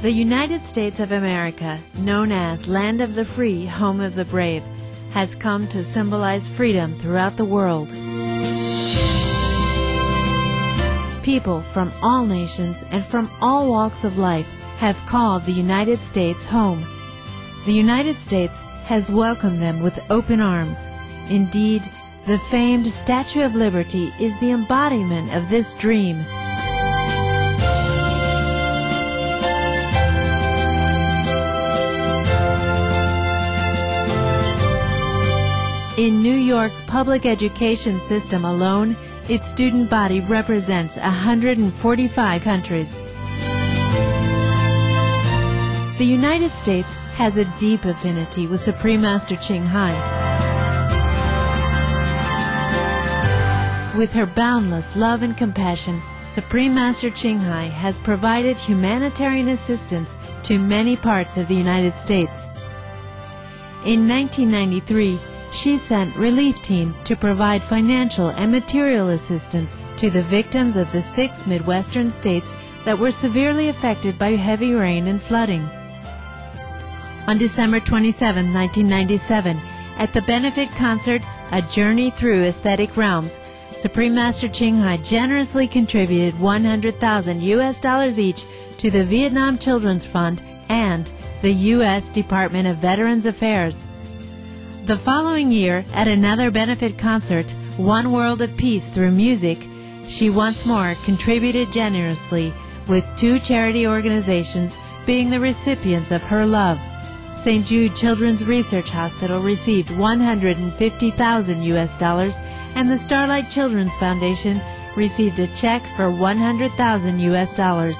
The United States of America, known as Land of the Free, Home of the Brave, has come to symbolize freedom throughout the world. People from all nations and from all walks of life have called the United States home. The United States has welcomed them with open arms. Indeed, the famed Statue of Liberty is the embodiment of this dream. In New York's public education system alone, its student body represents 145 countries. The United States has a deep affinity with Supreme Master Ching Hai. With her boundless love and compassion, Supreme Master Ching Hai has provided humanitarian assistance to many parts of the United States. In 1993, she sent relief teams to provide financial and material assistance to the victims of the 6 Midwestern states that were severely affected by heavy rain and flooding. On December 27, 1997, at the benefit concert, A Journey Through Aesthetic Realms, Supreme Master Ching Hai generously contributed $100,000 each to the Vietnam Children's Fund and the U.S. Department of Veterans Affairs. The following year, at another benefit concert, One World of Peace Through Music, she once more contributed generously, with 2 charity organizations being the recipients of her love. St. Jude Children's Research Hospital received $150,000 and the Starlight Children's Foundation received a check for $100,000.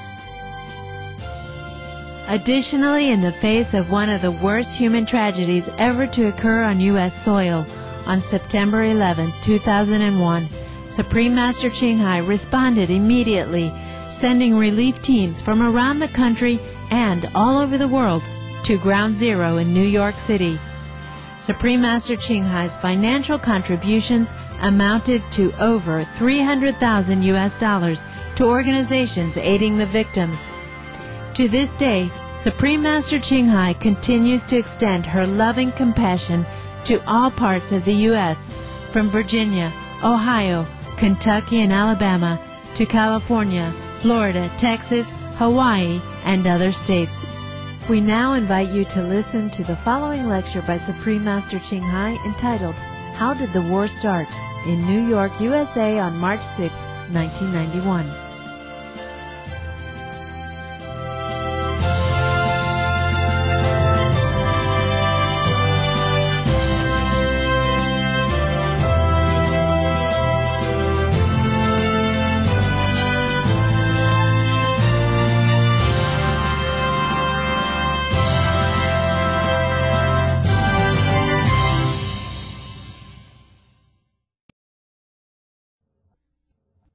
Additionally, in the face of one of the worst human tragedies ever to occur on U.S. soil, on September 11, 2001, Supreme Master Ching Hai responded immediately, sending relief teams from around the country and all over the world to Ground Zero in New York City. Supreme Master Ching Hai's financial contributions amounted to over $300,000 to organizations aiding the victims. To this day, Supreme Master Ching Hai continues to extend her loving compassion to all parts of the U.S., from Virginia, Ohio, Kentucky, and Alabama to California, Florida, Texas, Hawaii, and other states. We now invite you to listen to the following lecture by Supreme Master Ching Hai entitled, How Did the War Start? In New York, USA on March 6, 1991.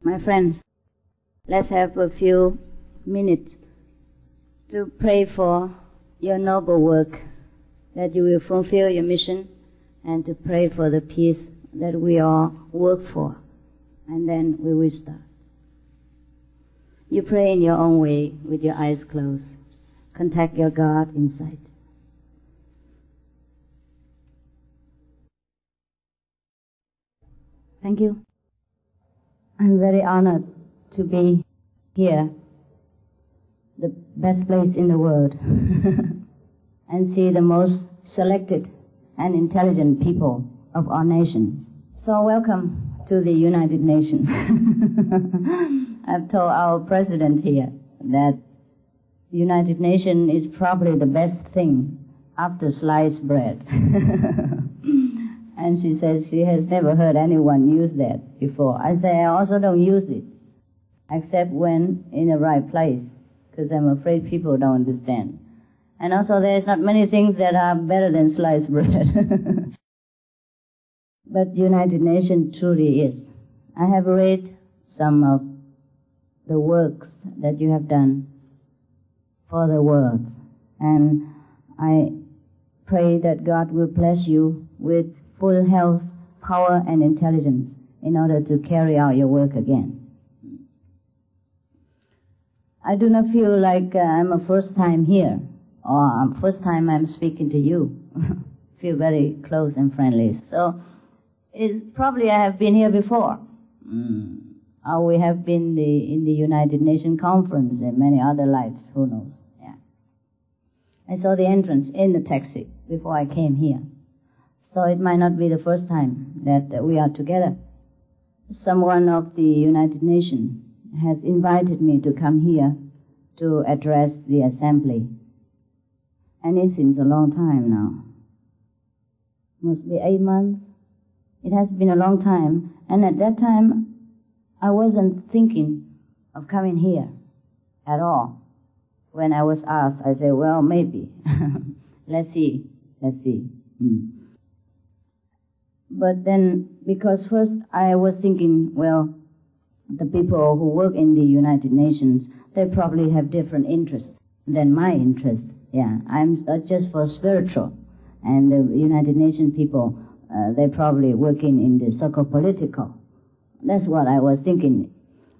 My friends, let's have a few minutes to pray for your noble work, that you will fulfill your mission, and to pray for the peace that we all work for. And then we will start. You pray in your own way with your eyes closed. Contact your God inside. Thank you. I'm very honored to be here, the best place in the world, and see the most selected and intelligent people of our nations. So welcome to the United Nations. I've told our president here that the United Nations is probably the best thing after sliced bread. And she says she has never heard anyone use that before. I say I also don't use it, except when in the right place, because I'm afraid people don't understand. And also there's not many things that are better than sliced bread. But United Nations truly is. I have read some of the works that you have done for the world, and I pray that God will bless you with full health, power, and intelligence in order to carry out your work again. I do not feel like I'm a first time here, or first time I'm speaking to you. Feel very close and friendly. So probably I have been here before. Or we have been in the United Nations conference and many other lives, who knows. Yeah. I saw the entrance in the taxi before I came here. So it might not be the first time that we are together. Someone of the United Nations has invited me to come here to address the assembly. And it seems a long time now. Must be 8 months. It has been a long time. And at that time, I wasn't thinking of coming here at all. When I was asked, I said, well, maybe. Let's see. But then, because first I was thinking, well, the people who work in the United Nations, they probably have different interests than my interest. Yeah, I'm just for spiritual. And the United Nations people, they probably working in the so-called political. That's what I was thinking.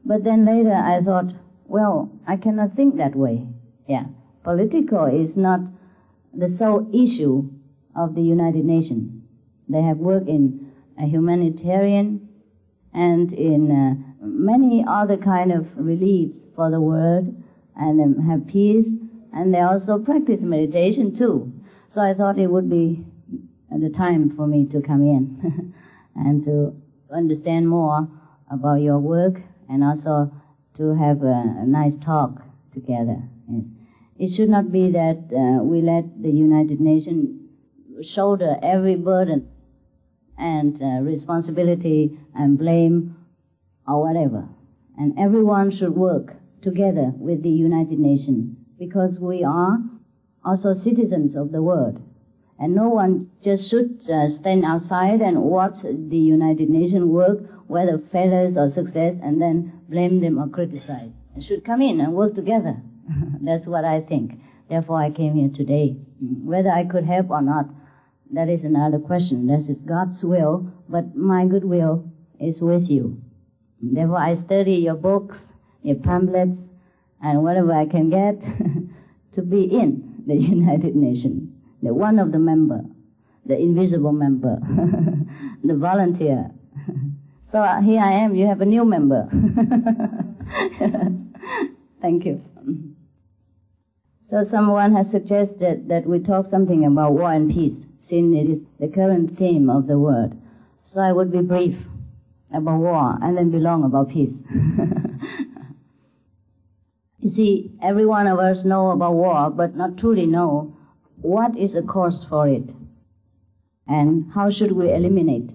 But then later I thought, well, I cannot think that way. Yeah, political is not the sole issue of the United Nations. They have worked in a humanitarian and in many other kind of relief for the world, and have peace, and they also practice meditation too. So I thought it would be the time for me to come in and to understand more about your work, and also to have a nice talk together. Yes. It should not be that we let the United Nations shoulder every burden and responsibility and blame or whatever. And everyone should work together with the United Nations, because we are also citizens of the world. And no one just should stand outside and watch the United Nations work, whether failures or success, and then blame them or criticize. It should come in and work together. That's what I think. Therefore I came here today. Whether I could help or not, that is another question. That is God's will, but my goodwill is with you. Therefore I study your books, your pamphlets, and whatever I can get to be in the United Nations. The one of the member, the invisible member, the volunteer. So here I am, you have a new member. Thank you. So someone has suggested that we talk something about war and peace, since it is the current theme of the world. So I would be brief about war and then be long about peace. You see, every one of us know about war, but not truly know what is the cause for it and how should we eliminate.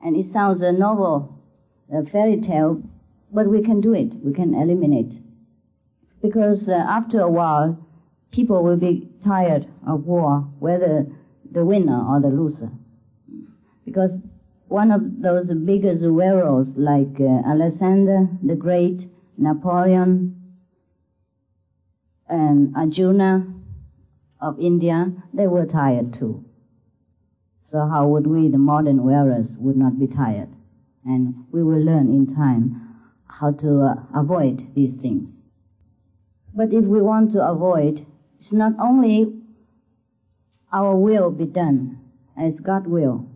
And it sounds a novel, a fairy tale, but we can do it. We can eliminate. Because after a while, people will be tired of war, whether the winner or the loser. Because one of those biggest warriors like Alexander the Great, Napoleon, and Arjuna of India, they were tired too. So how would we, the modern warriors, would not be tired? And we will learn in time how to avoid these things. But if we want to avoid, it's not only our will be done as God will.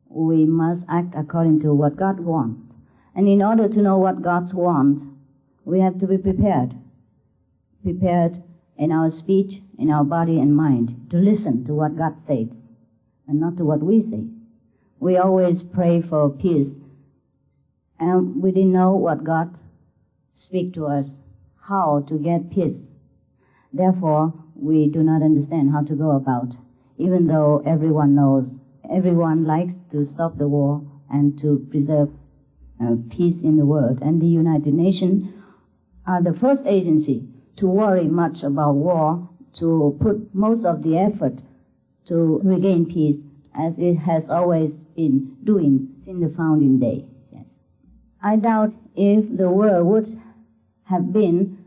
We must act according to what God wants. And in order to know what God wants, we have to be prepared. Prepared in our speech, in our body and mind, to listen to what God says, and not to what we say. We always pray for peace, and we didn't know what God speaks to us, how to get peace. Therefore, we do not understand how to go about, even though everyone knows, everyone likes to stop the war and to preserve peace in the world. And the United Nations are the first agency to worry much about war, to put most of the effort to regain peace, as it has always been doing since the founding day. Yes. I doubt if the world would have been